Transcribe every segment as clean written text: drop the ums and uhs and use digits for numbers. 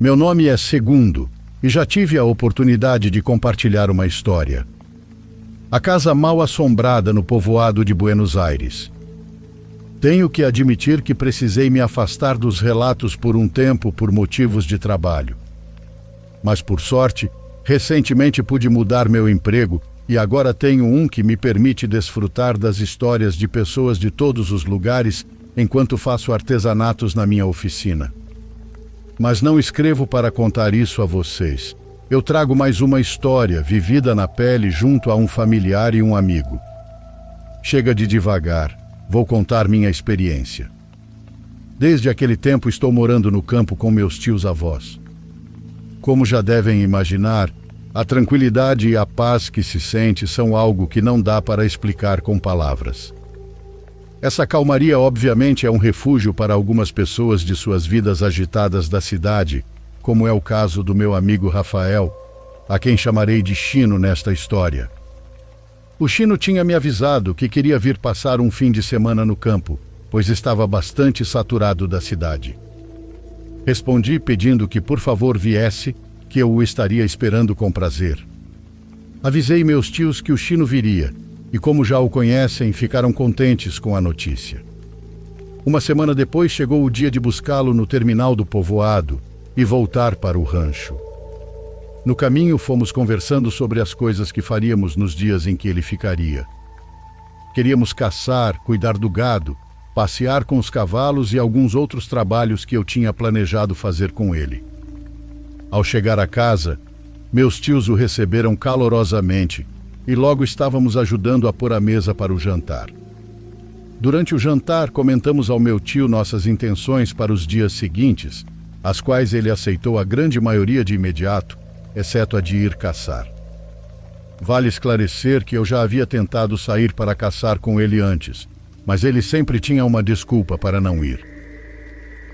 Meu nome é Segundo e já tive a oportunidade de compartilhar uma história. A casa mal assombrada no povoado de Buenos Aires. Tenho que admitir que precisei me afastar dos relatos por um tempo por motivos de trabalho. Mas, por sorte, recentemente pude mudar meu emprego e agora tenho um que me permite desfrutar das histórias de pessoas de todos os lugares enquanto faço artesanatos na minha oficina. Mas não escrevo para contar isso a vocês. Eu trago mais uma história vivida na pele junto a um familiar e um amigo. Chega de divagar, vou contar minha experiência. Desde aquele tempo estou morando no campo com meus tios-avós. Como já devem imaginar, a tranquilidade e a paz que se sente são algo que não dá para explicar com palavras. Essa calmaria obviamente é um refúgio para algumas pessoas de suas vidas agitadas da cidade, como é o caso do meu amigo Rafael, a quem chamarei de Chino nesta história. O Chino tinha me avisado que queria vir passar um fim de semana no campo, pois estava bastante saturado da cidade. Respondi pedindo que por favor viesse, que eu o estaria esperando com prazer. Avisei meus tios que o Chino viria, e como já o conhecem, ficaram contentes com a notícia. Uma semana depois chegou o dia de buscá-lo no terminal do povoado e voltar para o rancho. No caminho fomos conversando sobre as coisas que faríamos nos dias em que ele ficaria. Queríamos caçar, cuidar do gado, passear com os cavalos e alguns outros trabalhos que eu tinha planejado fazer com ele. Ao chegar a casa, meus tios o receberam calorosamente e logo estávamos ajudando a pôr a mesa para o jantar. Durante o jantar, comentamos ao meu tio nossas intenções para os dias seguintes, as quais ele aceitou a grande maioria de imediato, exceto a de ir caçar. Vale esclarecer que eu já havia tentado sair para caçar com ele antes, mas ele sempre tinha uma desculpa para não ir.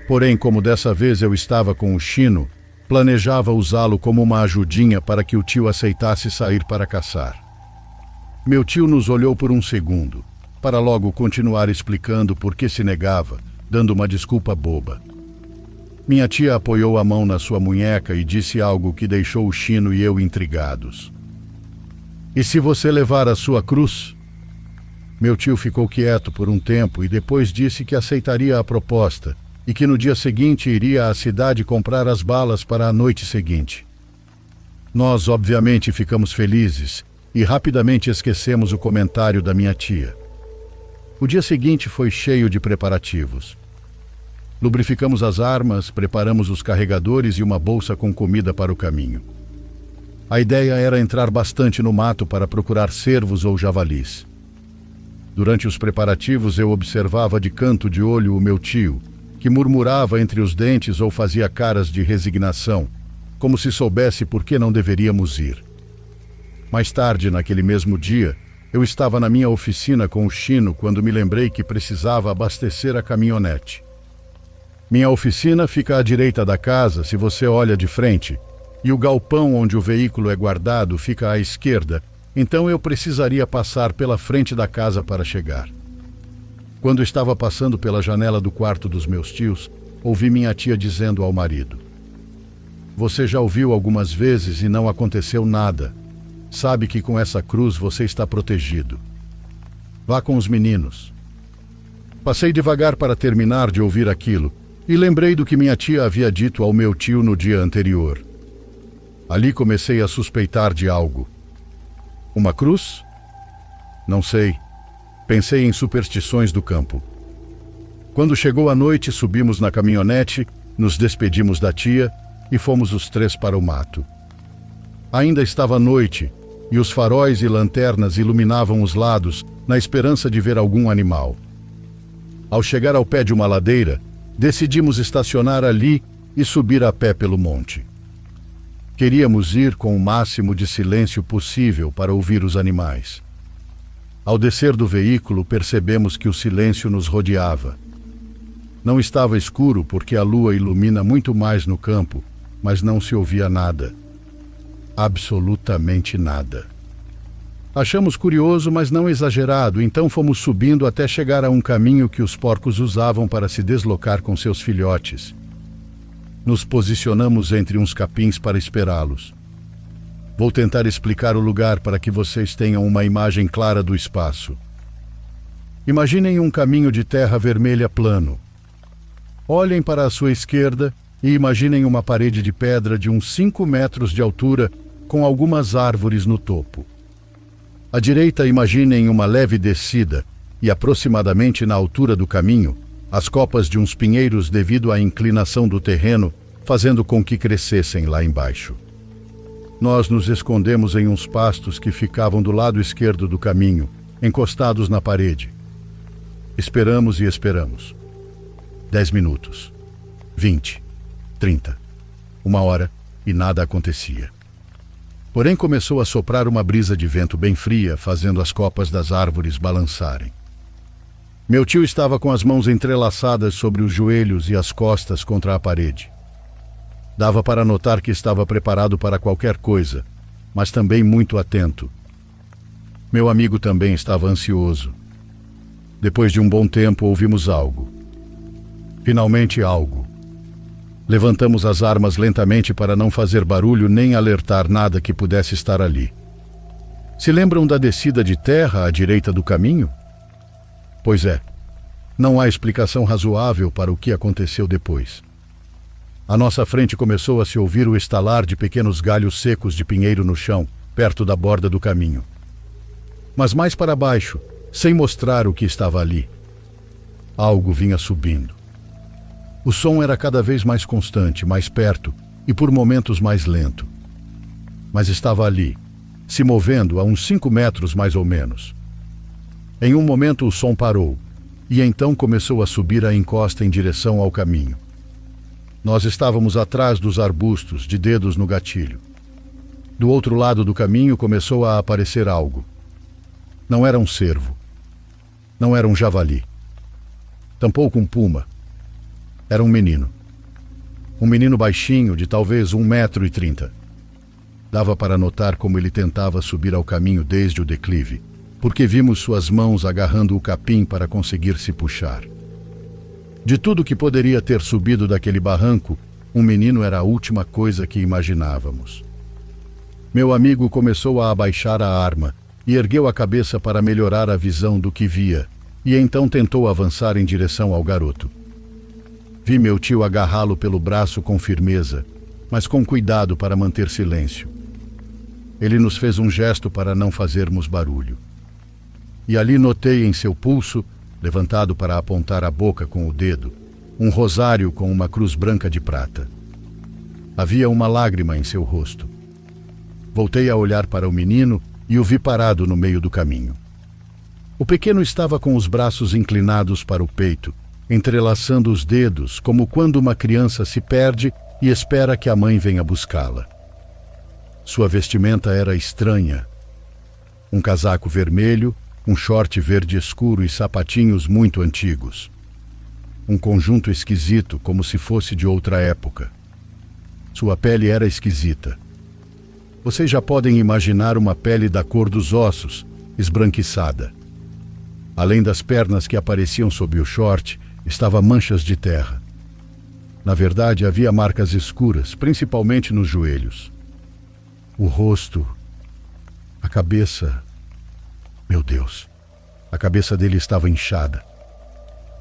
Porém, como dessa vez eu estava com o Chino, planejava usá-lo como uma ajudinha para que o tio aceitasse sair para caçar. Meu tio nos olhou por um segundo, para logo continuar explicando por que se negava, dando uma desculpa boba. Minha tia apoiou a mão na sua munheca e disse algo que deixou o Chino e eu intrigados. "E se você levar a sua cruz?" Meu tio ficou quieto por um tempo e depois disse que aceitaria a proposta e que no dia seguinte iria à cidade comprar as balas para a noite seguinte. Nós, obviamente, ficamos felizes e rapidamente esquecemos o comentário da minha tia. O dia seguinte foi cheio de preparativos. Lubrificamos as armas, preparamos os carregadores e uma bolsa com comida para o caminho. A ideia era entrar bastante no mato para procurar cervos ou javalis. Durante os preparativos eu observava de canto de olho o meu tio, que murmurava entre os dentes ou fazia caras de resignação, como se soubesse por que não deveríamos ir. Mais tarde, naquele mesmo dia, eu estava na minha oficina com o Chino quando me lembrei que precisava abastecer a caminhonete. Minha oficina fica à direita da casa se você olha de frente, e o galpão onde o veículo é guardado fica à esquerda, então eu precisaria passar pela frente da casa para chegar. Quando estava passando pela janela do quarto dos meus tios, ouvi minha tia dizendo ao marido: "Você já ouviu algumas vezes e não aconteceu nada. Sabe que com essa cruz você está protegido. Vá com os meninos." Passei devagar para terminar de ouvir aquilo e lembrei do que minha tia havia dito ao meu tio no dia anterior. Ali comecei a suspeitar de algo. Uma cruz? Não sei. Pensei em superstições do campo. Quando chegou a noite, subimos na caminhonete, nos despedimos da tia e fomos os três para o mato. Ainda estava noite e os faróis e lanternas iluminavam os lados na esperança de ver algum animal. Ao chegar ao pé de uma ladeira, decidimos estacionar ali e subir a pé pelo monte. Queríamos ir com o máximo de silêncio possível para ouvir os animais. Ao descer do veículo, percebemos que o silêncio nos rodeava. Não estava escuro porque a lua ilumina muito mais no campo, mas não se ouvia nada. Absolutamente nada. Achamos curioso, mas não exagerado, então fomos subindo até chegar a um caminho que os porcos usavam para se deslocar com seus filhotes. Nos posicionamos entre uns capins para esperá-los. Vou tentar explicar o lugar para que vocês tenham uma imagem clara do espaço. Imaginem um caminho de terra vermelha plano. Olhem para a sua esquerda e imaginem uma parede de pedra de uns 5 metros de altura com algumas árvores no topo. À direita, imaginem uma leve descida e, aproximadamente na altura do caminho, as copas de uns pinheiros devido à inclinação do terreno, fazendo com que crescessem lá embaixo. Nós nos escondemos em uns pastos que ficavam do lado esquerdo do caminho, encostados na parede. Esperamos e esperamos. 10 minutos. 20. 30. 1 hora e nada acontecia. Porém começou a soprar uma brisa de vento bem fria, fazendo as copas das árvores balançarem. Meu tio estava com as mãos entrelaçadas sobre os joelhos e as costas contra a parede. Dava para notar que estava preparado para qualquer coisa, mas também muito atento. Meu amigo também estava ansioso. Depois de um bom tempo, ouvimos algo. Finalmente algo. Levantamos as armas lentamente para não fazer barulho nem alertar nada que pudesse estar ali. Se lembram da descida de terra à direita do caminho? Pois é, não há explicação razoável para o que aconteceu depois. À nossa frente começou a se ouvir o estalar de pequenos galhos secos de pinheiro no chão, perto da borda do caminho. Mas mais para baixo, sem mostrar o que estava ali, algo vinha subindo. O som era cada vez mais constante, mais perto e por momentos mais lento. Mas estava ali, se movendo a uns 5 metros mais ou menos. Em um momento o som parou e então começou a subir a encosta em direção ao caminho. Nós estávamos atrás dos arbustos, de dedos no gatilho. Do outro lado do caminho começou a aparecer algo. Não era um cervo. Não era um javali. Tampouco um puma. Era um menino. Um menino baixinho, de talvez 1,30 m. Dava para notar como ele tentava subir ao caminho desde o declive, porque vimos suas mãos agarrando o capim para conseguir se puxar. De tudo que poderia ter subido daquele barranco, um menino era a última coisa que imaginávamos. Meu amigo começou a abaixar a arma e ergueu a cabeça para melhorar a visão do que via, e então tentou avançar em direção ao garoto. Vi meu tio agarrá-lo pelo braço com firmeza, mas com cuidado para manter silêncio. Ele nos fez um gesto para não fazermos barulho. E ali notei em seu pulso, levantado para apontar a boca com o dedo, um rosário com uma cruz branca de prata. Havia uma lágrima em seu rosto. Voltei a olhar para o menino e o vi parado no meio do caminho. O pequeno estava com os braços inclinados para o peito, entrelaçando os dedos, como quando uma criança se perde e espera que a mãe venha buscá-la. Sua vestimenta era estranha. Um casaco vermelho, um short verde escuro e sapatinhos muito antigos. Um conjunto esquisito, como se fosse de outra época. Sua pele era esquisita. Vocês já podem imaginar uma pele da cor dos ossos, esbranquiçada. Além das pernas que apareciam sob o short, estava manchas de terra. Na verdade, havia marcas escuras, principalmente nos joelhos. O rosto, a cabeça... Meu Deus, a cabeça dele estava inchada.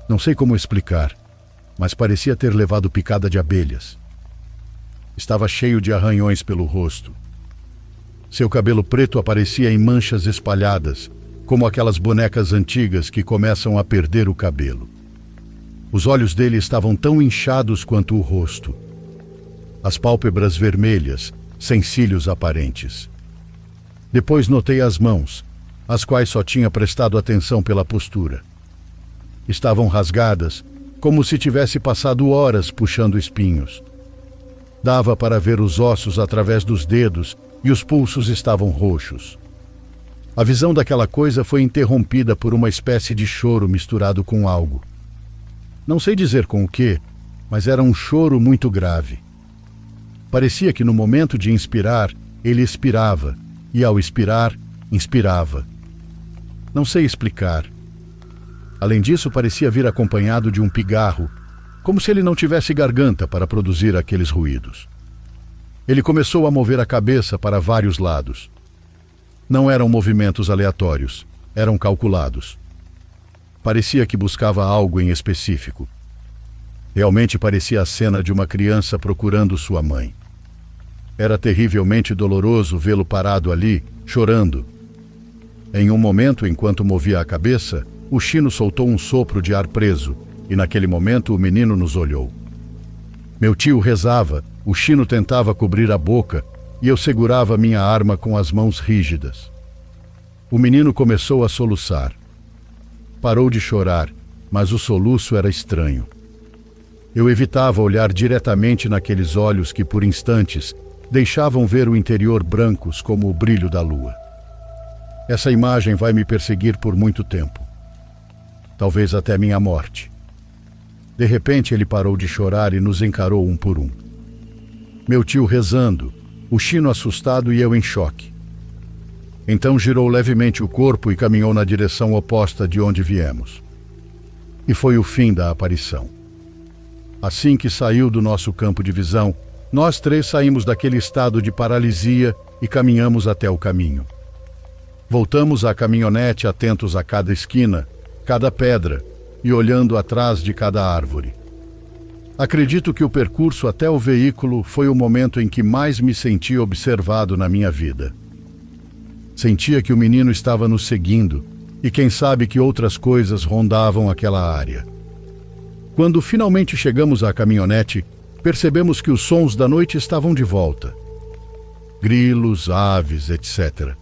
Não sei como explicar, mas parecia ter levado picada de abelhas. Estava cheio de arranhões pelo rosto. Seu cabelo preto aparecia em manchas espalhadas, como aquelas bonecas antigas que começam a perder o cabelo. Os olhos dele estavam tão inchados quanto o rosto. As pálpebras vermelhas, sem cílios aparentes. Depois notei as mãos, as quais só tinha prestado atenção pela postura. Estavam rasgadas, como se tivesse passado horas puxando espinhos. Dava para ver os ossos através dos dedos e os pulsos estavam roxos. A visão daquela coisa foi interrompida por uma espécie de choro misturado com algo. Não sei dizer com o que, mas era um choro muito grave. Parecia que no momento de inspirar, ele expirava, e ao expirar, inspirava. Não sei explicar. Além disso, parecia vir acompanhado de um pigarro, como se ele não tivesse garganta para produzir aqueles ruídos. Ele começou a mover a cabeça para vários lados. Não eram movimentos aleatórios, eram calculados. Parecia que buscava algo em específico. Realmente parecia a cena de uma criança procurando sua mãe. Era terrivelmente doloroso vê-lo parado ali, chorando. Em um momento, enquanto movia a cabeça, o Chino soltou um sopro de ar preso, e naquele momento o menino nos olhou. Meu tio rezava, o Chino tentava cobrir a boca, e eu segurava minha arma com as mãos rígidas. O menino começou a soluçar. Parou de chorar, mas o soluço era estranho. Eu evitava olhar diretamente naqueles olhos que, por instantes, deixavam ver o interior brancos como o brilho da lua. Essa imagem vai me perseguir por muito tempo. Talvez até minha morte. De repente ele parou de chorar e nos encarou um por um. Meu tio rezando, o Chino assustado e eu em choque. Então girou levemente o corpo e caminhou na direção oposta de onde viemos. E foi o fim da aparição. Assim que saiu do nosso campo de visão, nós três saímos daquele estado de paralisia e caminhamos até o caminho. Voltamos à caminhonete atentos a cada esquina, cada pedra e olhando atrás de cada árvore. Acredito que o percurso até o veículo foi o momento em que mais me senti observado na minha vida. Sentia que o menino estava nos seguindo e quem sabe que outras coisas rondavam aquela área. Quando finalmente chegamos à caminhonete, percebemos que os sons da noite estavam de volta. Grilos, aves, etc.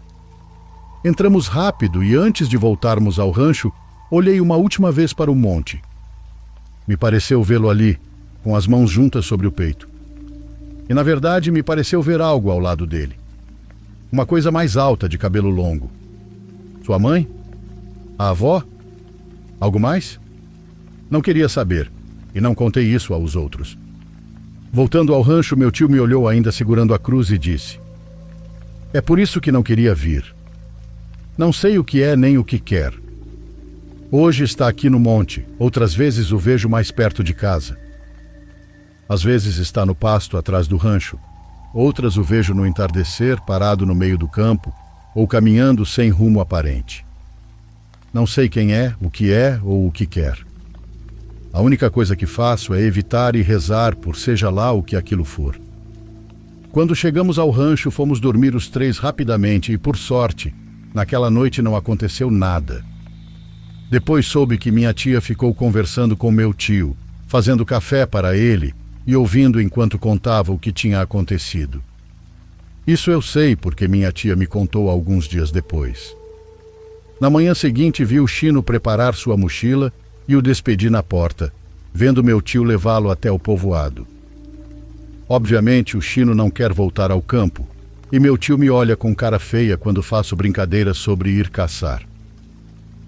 Entramos rápido e antes de voltarmos ao rancho, olhei uma última vez para o monte. Me pareceu vê-lo ali, com as mãos juntas sobre o peito. E na verdade me pareceu ver algo ao lado dele. Uma coisa mais alta, de cabelo longo. Sua mãe? A avó? Algo mais? Não queria saber, e não contei isso aos outros. Voltando ao rancho, meu tio me olhou ainda segurando a cruz e disse: "É por isso que não queria vir. Não sei o que é nem o que quer. Hoje está aqui no monte, outras vezes o vejo mais perto de casa. Às vezes está no pasto atrás do rancho, outras o vejo no entardecer, parado no meio do campo, ou caminhando sem rumo aparente. Não sei quem é ou o que quer. A única coisa que faço é evitar e rezar por seja lá o que aquilo for." Quando chegamos ao rancho, fomos dormir os três rapidamente e, por sorte, naquela noite não aconteceu nada. Depois soube que minha tia ficou conversando com meu tio, fazendo café para ele e ouvindo enquanto contava o que tinha acontecido. Isso eu sei porque minha tia me contou alguns dias depois. Na manhã seguinte vi o Chino preparar sua mochila e o despedi na porta, vendo meu tio levá-lo até o povoado. Obviamente o Chino não quer voltar ao campo, e meu tio me olha com cara feia quando faço brincadeiras sobre ir caçar.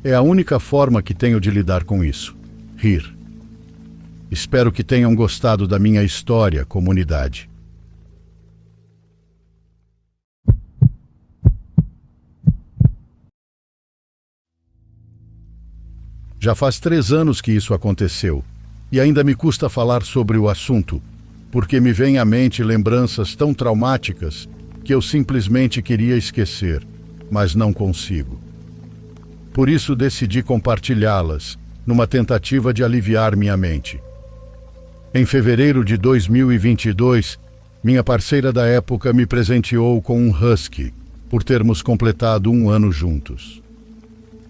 É a única forma que tenho de lidar com isso: rir. Espero que tenham gostado da minha história, comunidade. Já faz 3 anos que isso aconteceu, e ainda me custa falar sobre o assunto, porque me vêm à mente lembranças tão traumáticas que eu simplesmente queria esquecer, mas não consigo. Por isso decidi compartilhá-las, numa tentativa de aliviar minha mente. Em fevereiro de 2022, minha parceira da época me presenteou com um husky, por termos completado 1 ano juntos.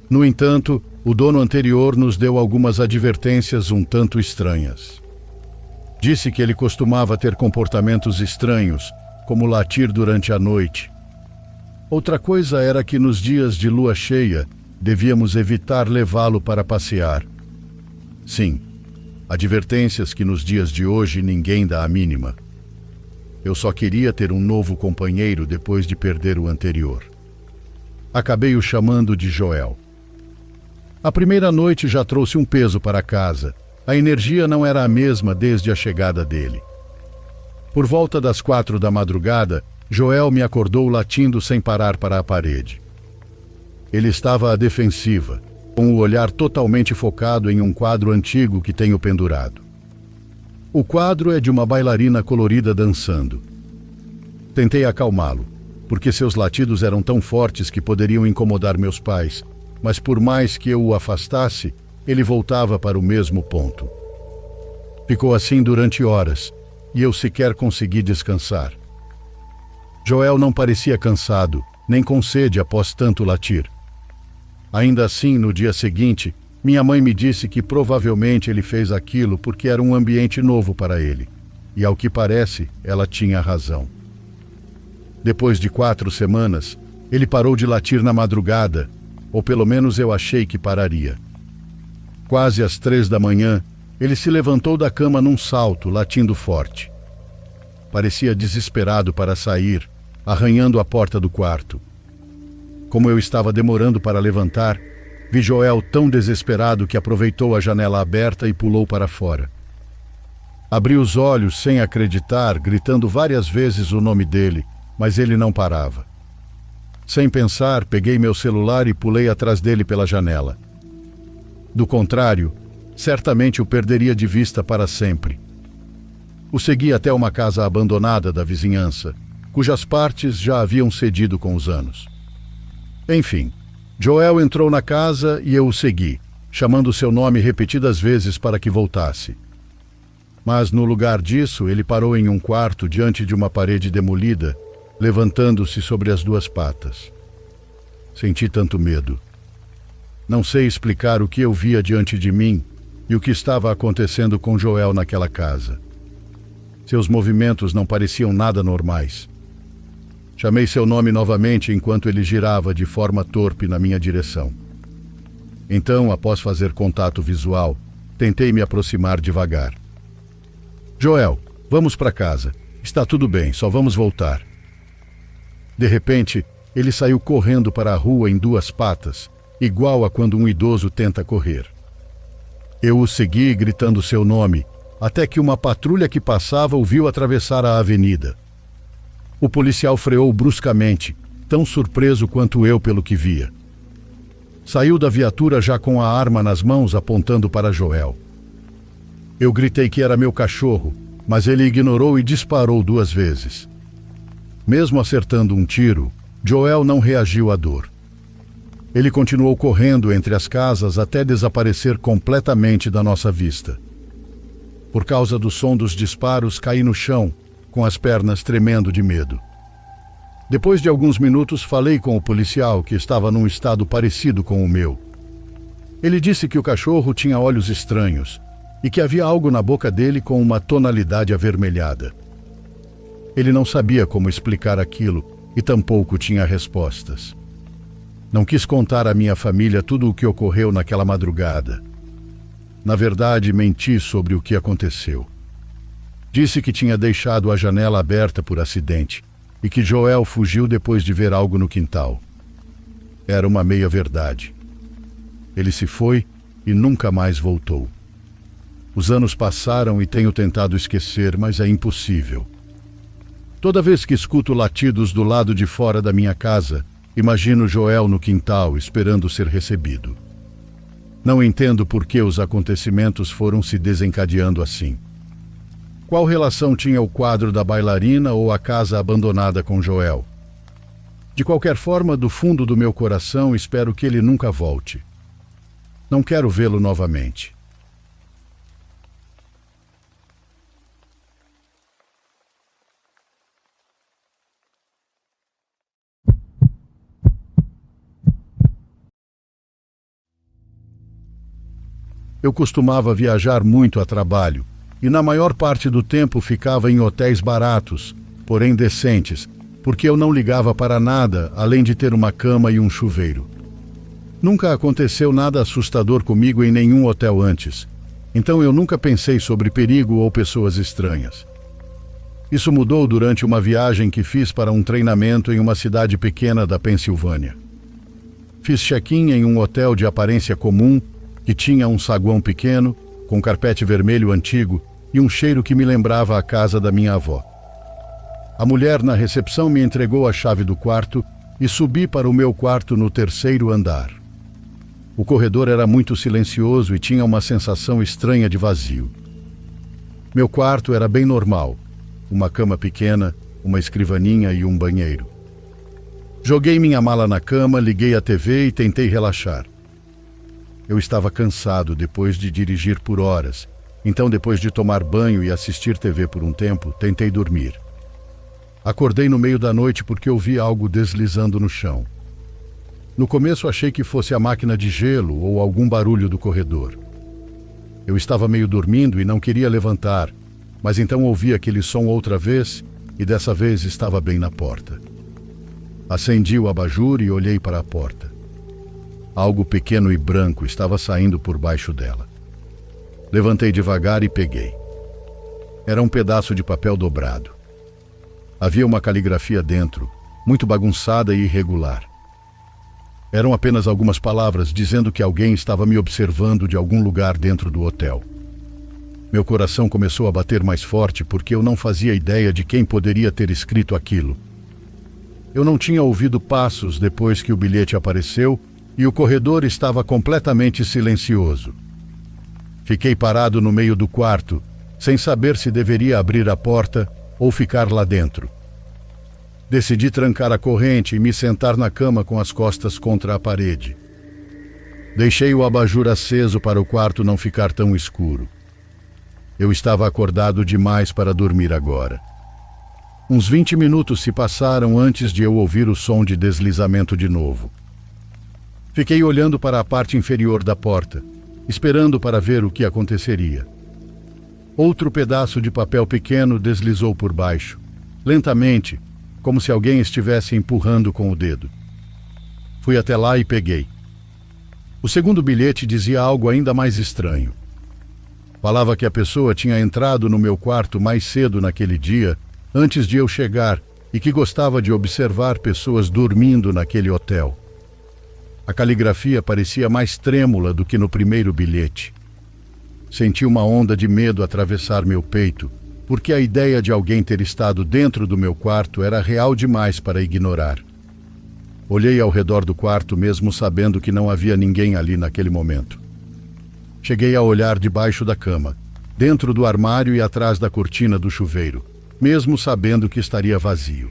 No entanto, o dono anterior nos deu algumas advertências um tanto estranhas. Disse que ele costumava ter comportamentos estranhos, como latir durante a noite. Outra coisa era que nos dias de lua cheia, devíamos evitar levá-lo para passear. Sim, advertências que nos dias de hoje ninguém dá a mínima. Eu só queria ter um novo companheiro depois de perder o anterior. Acabei o chamando de Joel. A primeira noite já trouxe um peso para casa. A energia não era a mesma desde a chegada dele. Por volta das 4 da madrugada, Joel me acordou latindo sem parar para a parede. Ele estava à defensiva, com o olhar totalmente focado em um quadro antigo que tenho pendurado. O quadro é de uma bailarina colorida dançando. Tentei acalmá-lo, porque seus latidos eram tão fortes que poderiam incomodar meus pais, mas por mais que eu o afastasse, ele voltava para o mesmo ponto. Ficou assim durante horas, e eu sequer consegui descansar. Joel não parecia cansado, nem com sede após tanto latir. Ainda assim, no dia seguinte, minha mãe me disse que provavelmente ele fez aquilo porque era um ambiente novo para ele. E ao que parece, ela tinha razão. Depois de 4 semanas, ele parou de latir na madrugada, ou pelo menos eu achei que pararia. Quase às 3 da manhã, ele se levantou da cama num salto, latindo forte. Parecia desesperado para sair, arranhando a porta do quarto. Como eu estava demorando para levantar, vi Joel tão desesperado que aproveitou a janela aberta e pulou para fora. Abri os olhos sem acreditar, gritando várias vezes o nome dele, mas ele não parava. Sem pensar, peguei meu celular e pulei atrás dele pela janela. Do contrário, certamente o perderia de vista para sempre. O segui até uma casa abandonada da vizinhança, cujas partes já haviam cedido com os anos. Enfim, Joel entrou na casa e eu o segui, chamando seu nome repetidas vezes para que voltasse. Mas no lugar disso, ele parou em um quarto diante de uma parede demolida, levantando-se sobre as 2 patas. Senti tanto medo. Não sei explicar o que eu via diante de mim e o que estava acontecendo com Joel naquela casa. Seus movimentos não pareciam nada normais. Chamei seu nome novamente enquanto ele girava de forma torpe na minha direção. Então, após fazer contato visual, tentei me aproximar devagar. Joel, vamos para casa. Está tudo bem, só vamos voltar. De repente, ele saiu correndo para a rua em 2 patas, igual a quando um idoso tenta correr. Eu o segui gritando seu nome, até que uma patrulha que passava o viu atravessar a avenida. O policial freou bruscamente, tão surpreso quanto eu pelo que via. Saiu da viatura já com a arma nas mãos, apontando para Joel. Eu gritei que era meu cachorro, mas ele ignorou e disparou 2 vezes. Mesmo acertando um tiro, Joel não reagiu à dor. Ele continuou correndo entre as casas até desaparecer completamente da nossa vista. Por causa do som dos disparos, caí no chão, com as pernas tremendo de medo. Depois de alguns minutos, falei com o policial, que estava num estado parecido com o meu. Ele disse que o cachorro tinha olhos estranhos e que havia algo na boca dele com uma tonalidade avermelhada. Ele não sabia como explicar aquilo e tampouco tinha respostas. Não quis contar à minha família tudo o que ocorreu naquela madrugada. Na verdade, menti sobre o que aconteceu. Disse que tinha deixado a janela aberta por acidente e que Joel fugiu depois de ver algo no quintal. Era uma meia-verdade. Ele se foi e nunca mais voltou. Os anos passaram e tenho tentado esquecer, mas é impossível. Toda vez que escuto latidos do lado de fora da minha casa, imagino Joel no quintal esperando ser recebido. Não entendo por que os acontecimentos foram se desencadeando assim. Qual relação tinha o quadro da bailarina ou a casa abandonada com Joel? De qualquer forma, do fundo do meu coração, espero que ele nunca volte. Não quero vê-lo novamente. Eu costumava viajar muito a trabalho e na maior parte do tempo ficava em hotéis baratos, porém decentes, porque eu não ligava para nada além de ter uma cama e um chuveiro. Nunca aconteceu nada assustador comigo em nenhum hotel antes, então eu nunca pensei sobre perigo ou pessoas estranhas. Isso mudou durante uma viagem que fiz para um treinamento em uma cidade pequena da Pensilvânia. Fiz check-in em um hotel de aparência comum que tinha um saguão pequeno, com carpete vermelho antigo e um cheiro que me lembrava a casa da minha avó. A mulher na recepção me entregou a chave do quarto e subi para o meu quarto no 3º andar. O corredor era muito silencioso e tinha uma sensação estranha de vazio. Meu quarto era bem normal. Uma cama pequena, uma escrivaninha e um banheiro. Joguei minha mala na cama, liguei a TV e tentei relaxar. Eu estava cansado depois de dirigir por horas, então depois de tomar banho e assistir TV por um tempo, tentei dormir. Acordei no meio da noite porque ouvi algo deslizando no chão. No começo achei que fosse a máquina de gelo ou algum barulho do corredor. Eu estava meio dormindo e não queria levantar, mas então ouvi aquele som outra vez e dessa vez estava bem na porta. Acendi o abajur e olhei para a porta. Algo pequeno e branco estava saindo por baixo dela. Levantei devagar e peguei. Era um pedaço de papel dobrado. Havia uma caligrafia dentro, muito bagunçada e irregular. Eram apenas algumas palavras dizendo que alguém estava me observando de algum lugar dentro do hotel. Meu coração começou a bater mais forte porque eu não fazia ideia de quem poderia ter escrito aquilo. Eu não tinha ouvido passos depois que o bilhete apareceu e o corredor estava completamente silencioso. Fiquei parado no meio do quarto, sem saber se deveria abrir a porta ou ficar lá dentro. Decidi trancar a corrente e me sentar na cama com as costas contra a parede. Deixei o abajur aceso para o quarto não ficar tão escuro. Eu estava acordado demais para dormir agora. Uns 20 minutos se passaram antes de eu ouvir o som de deslizamento de novo. Fiquei olhando para a parte inferior da porta, esperando para ver o que aconteceria. Outro pedaço de papel pequeno deslizou por baixo, lentamente, como se alguém estivesse empurrando com o dedo. Fui até lá e peguei. O segundo bilhete dizia algo ainda mais estranho. Falava que a pessoa tinha entrado no meu quarto mais cedo naquele dia, antes de eu chegar, e que gostava de observar pessoas dormindo naquele hotel. A caligrafia parecia mais trêmula do que no primeiro bilhete. Senti uma onda de medo atravessar meu peito, porque a ideia de alguém ter estado dentro do meu quarto era real demais para ignorar. Olhei ao redor do quarto mesmo sabendo que não havia ninguém ali naquele momento. Cheguei a olhar debaixo da cama, dentro do armário e atrás da cortina do chuveiro, mesmo sabendo que estaria vazio.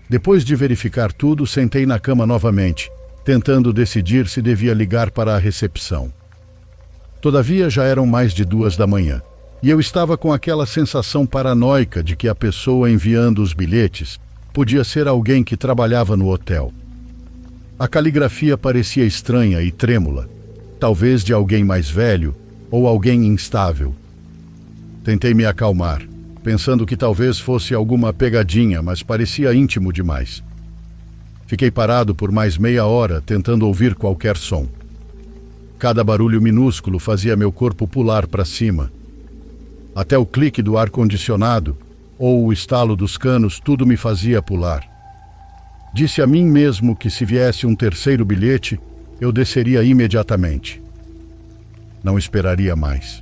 Depois de verificar tudo, sentei na cama novamente, tentando decidir se devia ligar para a recepção. Todavia já eram mais de 2 da manhã, e eu estava com aquela sensação paranoica de que a pessoa enviando os bilhetes podia ser alguém que trabalhava no hotel. A caligrafia parecia estranha e trêmula, talvez de alguém mais velho ou alguém instável. Tentei me acalmar, pensando que talvez fosse alguma pegadinha, mas parecia íntimo demais. Fiquei parado por mais meia hora tentando ouvir qualquer som. Cada barulho minúsculo fazia meu corpo pular para cima. Até o clique do ar-condicionado ou o estalo dos canos, tudo me fazia pular. Disse a mim mesmo que se viesse um terceiro bilhete, eu desceria imediatamente. Não esperaria mais.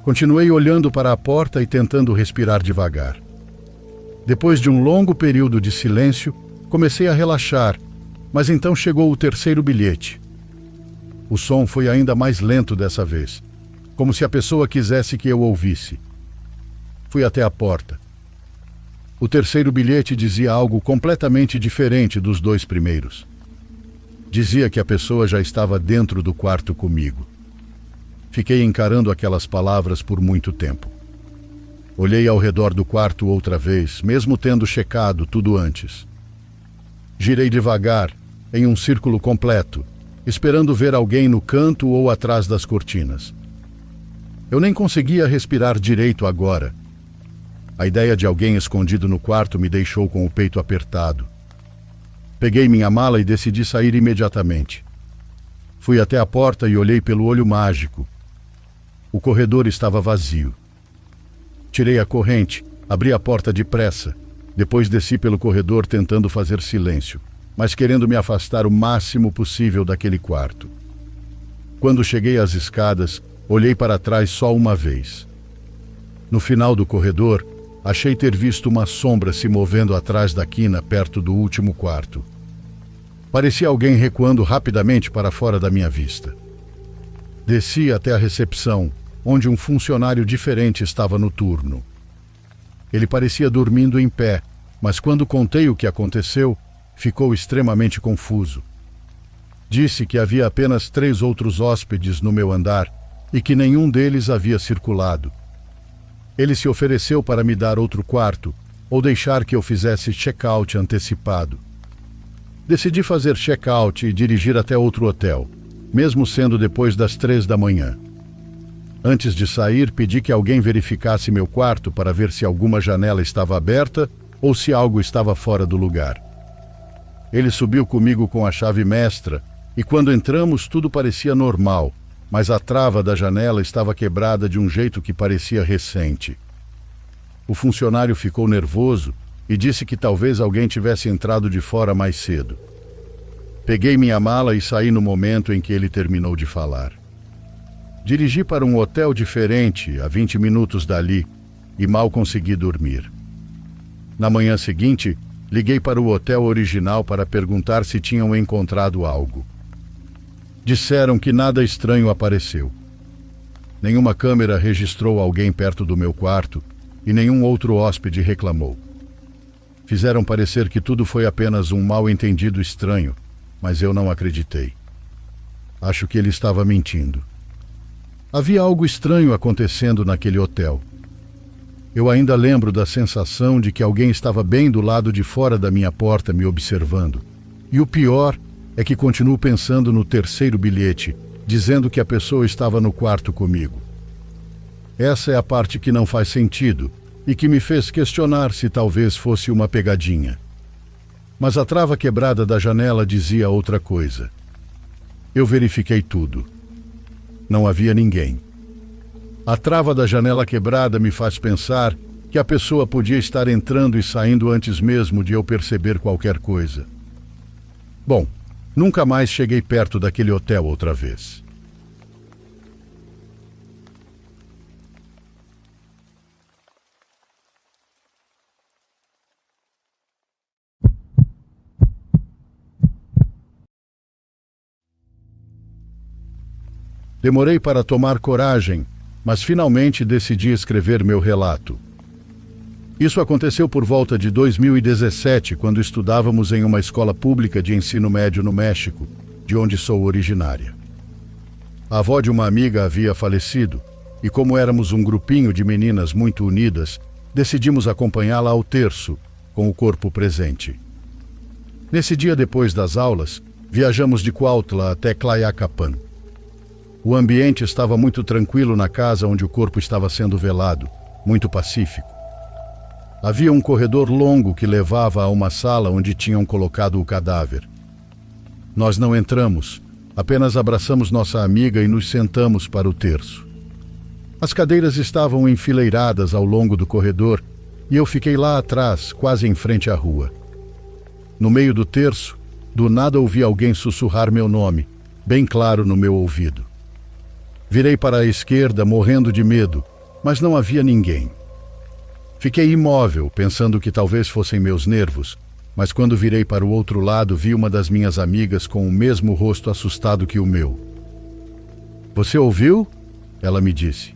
Continuei olhando para a porta e tentando respirar devagar. Depois de um longo período de silêncio, comecei a relaxar, mas então chegou o terceiro bilhete. O som foi ainda mais lento dessa vez, como se a pessoa quisesse que eu ouvisse. Fui até a porta. O terceiro bilhete dizia algo completamente diferente dos 2 primeiros. Dizia que a pessoa já estava dentro do quarto comigo. Fiquei encarando aquelas palavras por muito tempo. Olhei ao redor do quarto outra vez, mesmo tendo checado tudo antes. Girei devagar, em um círculo completo, esperando ver alguém no canto ou atrás das cortinas. Eu nem conseguia respirar direito agora. A ideia de alguém escondido no quarto me deixou com o peito apertado. Peguei minha mala e decidi sair imediatamente. Fui até a porta e olhei pelo olho mágico. O corredor estava vazio. Tirei a corrente, abri a porta depressa. Depois desci pelo corredor tentando fazer silêncio, mas querendo me afastar o máximo possível daquele quarto. Quando cheguei às escadas, olhei para trás só uma vez. No final do corredor, achei ter visto uma sombra se movendo atrás da quina perto do último quarto. Parecia alguém recuando rapidamente para fora da minha vista. Desci até a recepção onde um funcionário diferente estava no turno. Ele parecia dormindo em pé, mas quando contei o que aconteceu, ficou extremamente confuso. Disse que havia apenas 3 outros hóspedes no meu andar e que nenhum deles havia circulado. Ele se ofereceu para me dar outro quarto ou deixar que eu fizesse check-out antecipado. Decidi fazer check-out e dirigir até outro hotel, mesmo sendo depois das 3 da manhã. Antes de sair, pedi que alguém verificasse meu quarto para ver se alguma janela estava aberta ou se algo estava fora do lugar. Ele subiu comigo com a chave mestra e quando entramos tudo parecia normal, mas a trava da janela estava quebrada de um jeito que parecia recente. O funcionário ficou nervoso e disse que talvez alguém tivesse entrado de fora mais cedo. Peguei minha mala e saí no momento em que ele terminou de falar. Dirigi para um hotel diferente, a 20 minutos dali, e mal consegui dormir. Na manhã seguinte, liguei para o hotel original para perguntar se tinham encontrado algo. Disseram que nada estranho apareceu. Nenhuma câmera registrou alguém perto do meu quarto e nenhum outro hóspede reclamou. Fizeram parecer que tudo foi apenas um mal-entendido estranho, mas eu não acreditei. Acho que ele estava mentindo. Havia algo estranho acontecendo naquele hotel. Eu ainda lembro da sensação de que alguém estava bem do lado de fora da minha porta me observando. E o pior é que continuo pensando no terceiro bilhete, dizendo que a pessoa estava no quarto comigo. Essa é a parte que não faz sentido e que me fez questionar se talvez fosse uma pegadinha. Mas a trava quebrada da janela dizia outra coisa. Eu verifiquei tudo. Não havia ninguém. A trava da janela quebrada me faz pensar que a pessoa podia estar entrando e saindo antes mesmo de eu perceber qualquer coisa. Bom, nunca mais cheguei perto daquele hotel outra vez. Demorei para tomar coragem, mas finalmente decidi escrever meu relato. Isso aconteceu por volta de 2017, quando estudávamos em uma escola pública de ensino médio no México, de onde sou originária. A avó de uma amiga havia falecido, e como éramos um grupinho de meninas muito unidas, decidimos acompanhá-la ao terço, com o corpo presente. Nesse dia depois das aulas, viajamos de Cuautla até Tlayacapan. O ambiente estava muito tranquilo na casa onde o corpo estava sendo velado, muito pacífico. Havia um corredor longo que levava a uma sala onde tinham colocado o cadáver. Nós não entramos, apenas abraçamos nossa amiga e nos sentamos para o terço. As cadeiras estavam enfileiradas ao longo do corredor e eu fiquei lá atrás, quase em frente à rua. No meio do terço, do nada ouvi alguém sussurrar meu nome, bem claro no meu ouvido. Virei para a esquerda, morrendo de medo, mas não havia ninguém. Fiquei imóvel, pensando que talvez fossem meus nervos, mas quando virei para o outro lado, vi uma das minhas amigas com o mesmo rosto assustado que o meu. "Você ouviu?" ela me disse.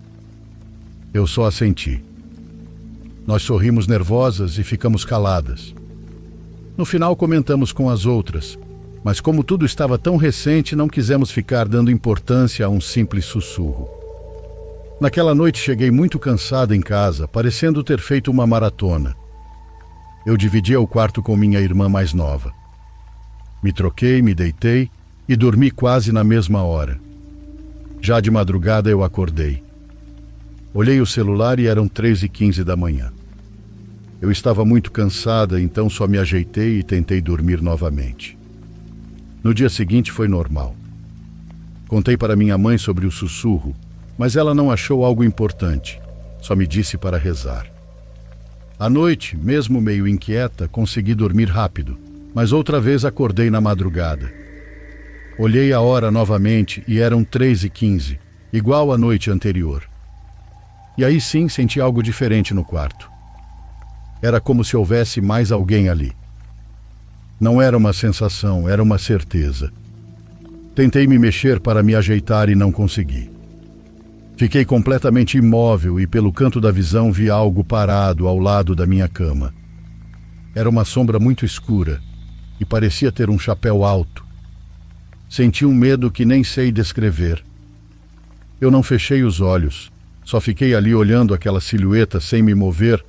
Eu só assenti. Nós sorrimos nervosas e ficamos caladas. No final comentamos com as outras, mas como tudo estava tão recente, não quisemos ficar dando importância a um simples sussurro. Naquela noite cheguei muito cansada em casa, parecendo ter feito uma maratona. Eu dividia o quarto com minha irmã mais nova. Me troquei, me deitei e dormi quase na mesma hora. Já de madrugada eu acordei. Olhei o celular e eram 3h15 da manhã. Eu estava muito cansada, então só me ajeitei e tentei dormir novamente. No dia seguinte foi normal. Contei para minha mãe sobre o sussurro, mas ela não achou algo importante, só me disse para rezar. À noite, mesmo meio inquieta, consegui dormir rápido, mas outra vez acordei na madrugada. Olhei a hora novamente e eram 3h15, igual à noite anterior. E aí sim senti algo diferente no quarto. Era como se houvesse mais alguém ali. Não era uma sensação, era uma certeza. Tentei me mexer para me ajeitar e não consegui. Fiquei completamente imóvel e pelo canto da visão vi algo parado ao lado da minha cama. Era uma sombra muito escura e parecia ter um chapéu alto. Senti um medo que nem sei descrever. Eu não fechei os olhos, só fiquei ali olhando aquela silhueta sem me mover,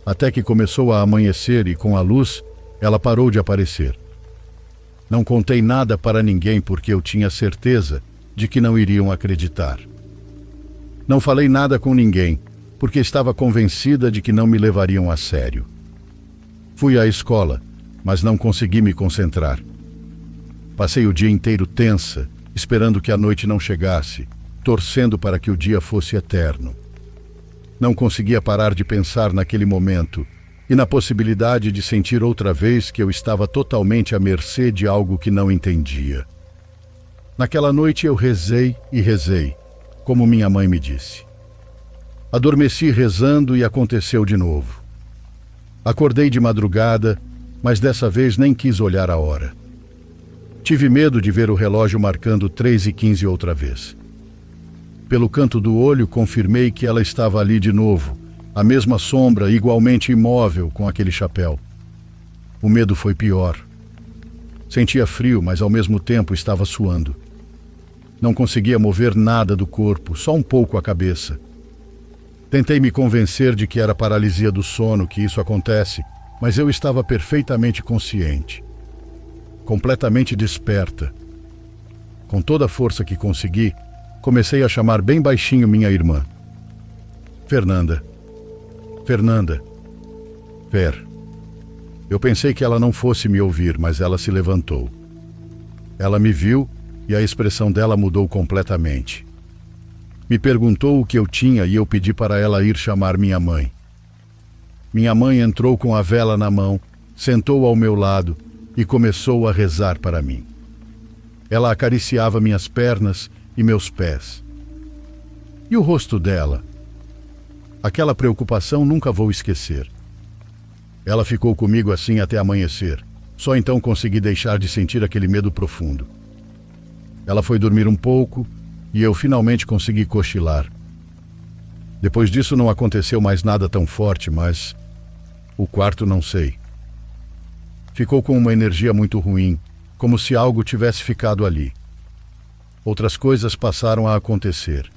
até que começou a amanhecer e com a luz, ela parou de aparecer. Não contei nada para ninguém porque eu tinha certeza de que não iriam acreditar. Não falei nada com ninguém, porque estava convencida de que não me levariam a sério. Fui à escola, mas não consegui me concentrar. Passei o dia inteiro tensa, esperando que a noite não chegasse, torcendo para que o dia fosse eterno. Não conseguia parar de pensar naquele momento e na possibilidade de sentir outra vez que eu estava totalmente à mercê de algo que não entendia. Naquela noite eu rezei e rezei, como minha mãe me disse. Adormeci rezando e aconteceu de novo. Acordei de madrugada, mas dessa vez nem quis olhar a hora. Tive medo de ver o relógio marcando 3h15 outra vez. Pelo canto do olho, confirmei que ela estava ali de novo, a mesma sombra, igualmente imóvel, com aquele chapéu. O medo foi pior. Sentia frio, mas ao mesmo tempo estava suando. Não conseguia mover nada do corpo, só um pouco a cabeça. Tentei me convencer de que era paralisia do sono, que isso acontece, mas eu estava perfeitamente consciente. Completamente desperta. Com toda a força que consegui, comecei a chamar bem baixinho minha irmã. Fernanda. Fernanda. Fer. Eu pensei que ela não fosse me ouvir, mas ela se levantou. Ela me viu e a expressão dela mudou completamente. Me perguntou o que eu tinha e eu pedi para ela ir chamar minha mãe. Minha mãe entrou com a vela na mão, sentou ao meu lado e começou a rezar para mim. Ela acariciava minhas pernas e meus pés. E o rosto dela? Aquela preocupação nunca vou esquecer. Ela ficou comigo assim até amanhecer. Só então consegui deixar de sentir aquele medo profundo. Ela foi dormir um pouco e eu finalmente consegui cochilar. Depois disso não aconteceu mais nada tão forte, mas o quarto não sei. Ficou com uma energia muito ruim, como se algo tivesse ficado ali. Outras coisas passaram a acontecer.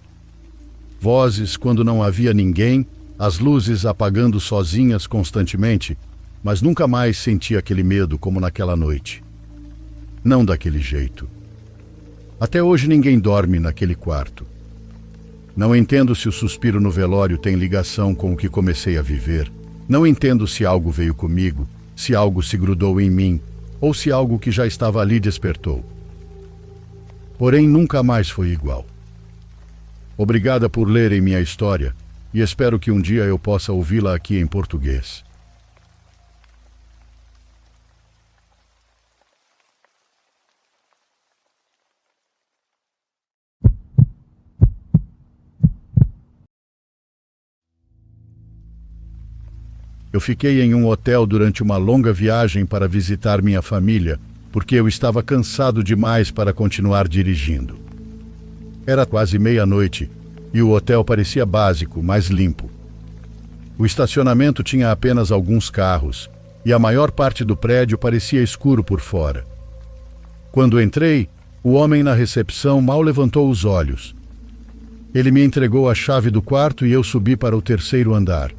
Vozes quando não havia ninguém, as luzes apagando sozinhas constantemente, mas nunca mais senti aquele medo como naquela noite. Não daquele jeito. Até hoje ninguém dorme naquele quarto. Não entendo se o suspiro no velório tem ligação com o que comecei a viver. Não entendo se algo veio comigo, se algo se grudou em mim, ou se algo que já estava ali despertou. Porém, nunca mais foi igual. Obrigada por lerem minha história e espero que um dia eu possa ouvi-la aqui em português. Eu fiquei em um hotel durante uma longa viagem para visitar minha família, porque eu estava cansado demais para continuar dirigindo. Era quase meia-noite e o hotel parecia básico, mas limpo. O estacionamento tinha apenas alguns carros e a maior parte do prédio parecia escuro por fora. Quando entrei, o homem na recepção mal levantou os olhos. Ele me entregou a chave do quarto e eu subi para o terceiro andar.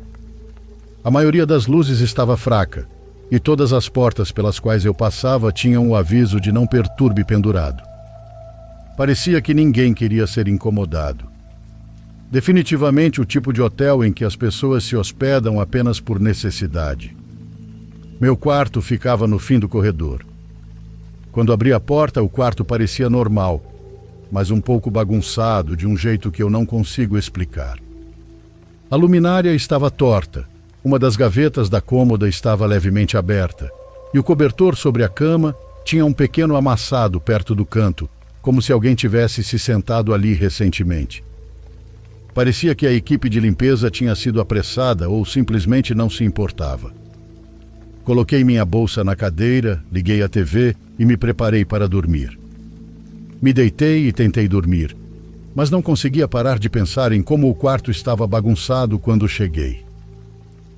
A maioria das luzes estava fraca e todas as portas pelas quais eu passava tinham o aviso de não perturbe pendurado. Parecia que ninguém queria ser incomodado. Definitivamente o tipo de hotel em que as pessoas se hospedam apenas por necessidade. Meu quarto ficava no fim do corredor. Quando abri a porta, o quarto parecia normal, mas um pouco bagunçado de um jeito que eu não consigo explicar. A luminária estava torta. Uma das gavetas da cômoda estava levemente aberta, e o cobertor sobre a cama tinha um pequeno amassado perto do canto, como se alguém tivesse se sentado ali recentemente. Parecia que a equipe de limpeza tinha sido apressada ou simplesmente não se importava. Coloquei minha bolsa na cadeira, liguei a TV e me preparei para dormir. Me deitei e tentei dormir, mas não conseguia parar de pensar em como o quarto estava bagunçado quando cheguei.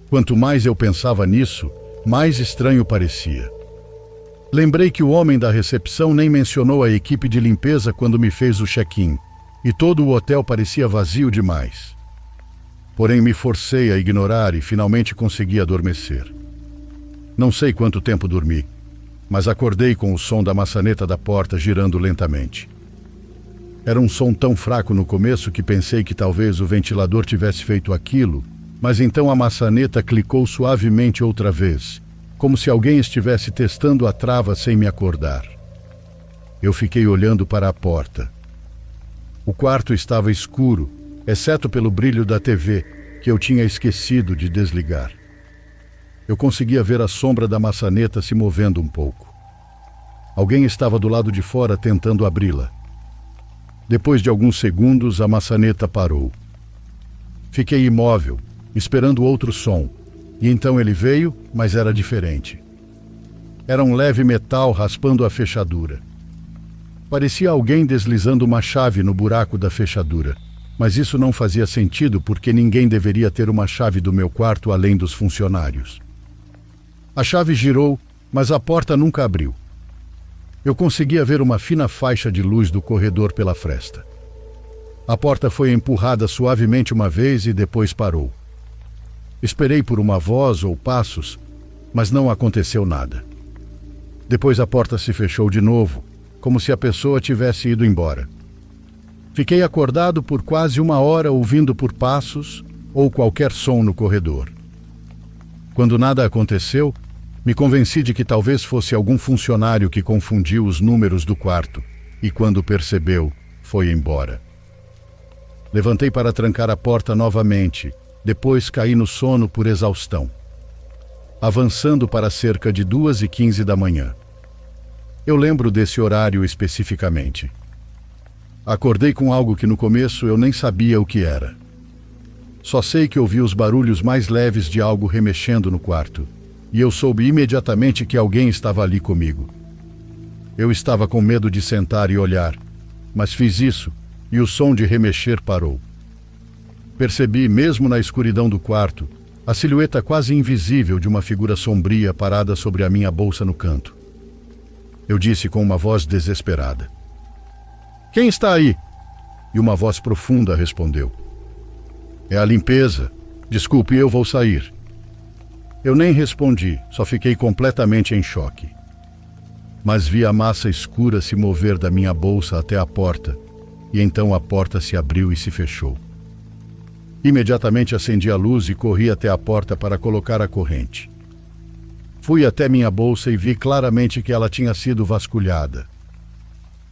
Quanto mais eu pensava nisso, mais estranho parecia. Lembrei que o homem da recepção nem mencionou a equipe de limpeza quando me fez o check-in, e todo o hotel parecia vazio demais. Porém, me forcei a ignorar e finalmente consegui adormecer. Não sei quanto tempo dormi, mas acordei com o som da maçaneta da porta girando lentamente. Era um som tão fraco no começo que pensei que talvez o ventilador tivesse feito aquilo, mas então a maçaneta clicou suavemente outra vez, como se alguém estivesse testando a trava sem me acordar. Eu fiquei olhando para a porta. O quarto estava escuro, exceto pelo brilho da TV, que eu tinha esquecido de desligar. Eu conseguia ver a sombra da maçaneta se movendo um pouco. Alguém estava do lado de fora tentando abri-la. Depois de alguns segundos, a maçaneta parou. Fiquei imóvel, esperando outro som, e então ele veio, mas era diferente. Era um leve metal raspando a fechadura. Parecia alguém deslizando uma chave no buraco da fechadura, mas isso não fazia sentido porque ninguém deveria ter uma chave do meu quarto além dos funcionários. A chave girou, mas a porta nunca abriu. Eu conseguia ver uma fina faixa de luz do corredor pela fresta. A porta foi empurrada suavemente uma vez e depois parou. Esperei por uma voz ou passos, mas não aconteceu nada. Depois a porta se fechou de novo, como se a pessoa tivesse ido embora. Fiquei acordado por quase uma hora ouvindo por passos ou qualquer som no corredor. Quando nada aconteceu, me convenci de que talvez fosse algum funcionário que confundiu os números do quarto e, quando percebeu, foi embora. Levantei para trancar a porta novamente, depois caí no sono por exaustão, avançando para cerca de 2h15 da manhã. Eu lembro desse horário especificamente. Acordei com algo que no começo eu nem sabia o que era. Só sei que ouvi os barulhos mais leves de algo remexendo no quarto, e eu soube imediatamente que alguém estava ali comigo. Eu estava com medo de sentar e olhar, mas fiz isso e o som de remexer parou. Percebi, mesmo na escuridão do quarto, a silhueta quase invisível de uma figura sombria parada sobre a minha bolsa no canto. Eu disse com uma voz desesperada: "Quem está aí?" E uma voz profunda respondeu: "É a limpeza. Desculpe, eu vou sair." Eu nem respondi, só fiquei completamente em choque. Mas vi a massa escura se mover da minha bolsa até a porta, e então a porta se abriu e se fechou. Imediatamente acendi a luz e corri até a porta para colocar a corrente. Fui até minha bolsa e vi claramente que ela tinha sido vasculhada.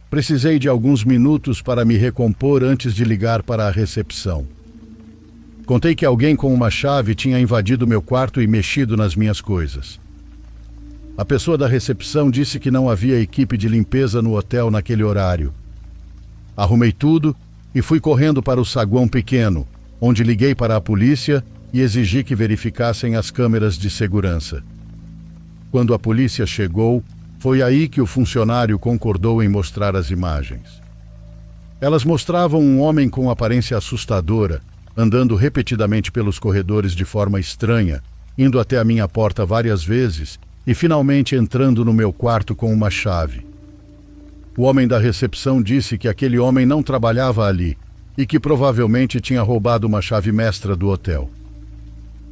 Precisei de alguns minutos para me recompor antes de ligar para a recepção. Contei que alguém com uma chave tinha invadido meu quarto e mexido nas minhas coisas. A pessoa da recepção disse que não havia equipe de limpeza no hotel naquele horário. Arrumei tudo e fui correndo para o saguão pequeno, onde liguei para a polícia e exigi que verificassem as câmeras de segurança. Quando a polícia chegou, foi aí que o funcionário concordou em mostrar as imagens. Elas mostravam um homem com aparência assustadora, andando repetidamente pelos corredores de forma estranha, indo até a minha porta várias vezes e finalmente entrando no meu quarto com uma chave. O homem da recepção disse que aquele homem não trabalhava ali e que provavelmente tinha roubado uma chave mestra do hotel.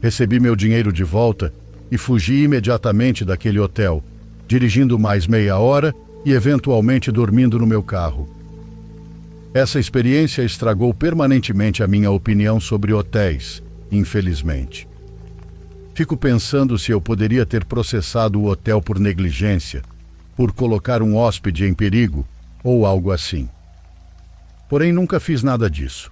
Recebi meu dinheiro de volta e fugi imediatamente daquele hotel, dirigindo mais meia hora e eventualmente dormindo no meu carro. Essa experiência estragou permanentemente a minha opinião sobre hotéis, infelizmente. Fico pensando se eu poderia ter processado o hotel por negligência, por colocar um hóspede em perigo ou algo assim. Porém, nunca fiz nada disso.